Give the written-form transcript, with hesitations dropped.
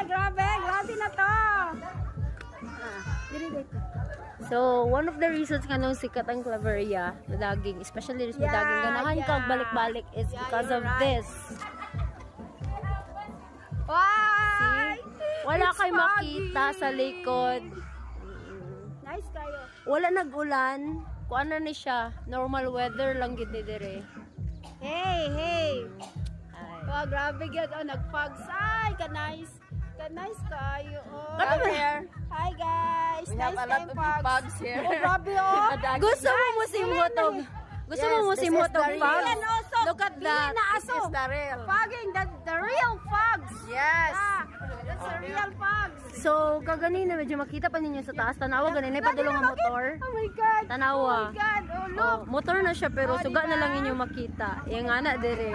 grabe. Grabe na to. Dili dito. So, one of the reasons nga nung sikat ang Claveria na daging, especially sa daging ganahan kag balik-balik is because of this. Wow! Wala kay makita sa likod. Nice kayo. Wala nag-ulan. Kung ano ni siya, normal weather lang gid ni dire. Hey! Ay. Wow, grabe gyud. Oh, nag-fogs. Ay, ka-nice. Ka-nice kayo. Oh. Come here. Hi, guys. We Nice have a lot kayong of fogs here. Oh, grabe, oh. Gusto mo musimhotog? Gusto mo musimhotog this is the pag? Yan, also. Look at that. Na This aso. is the real. Fogging, the real fogs. Yes. That's the real fogs. So, kaganina medyo makita pa ninyo sa taas. Tanawa ganina padulong ang motor. Oh my God. Tanawa. Oh my God. Oh, look. Oh, motor na siya pero suga na lang inyo makita. Yung ana dire.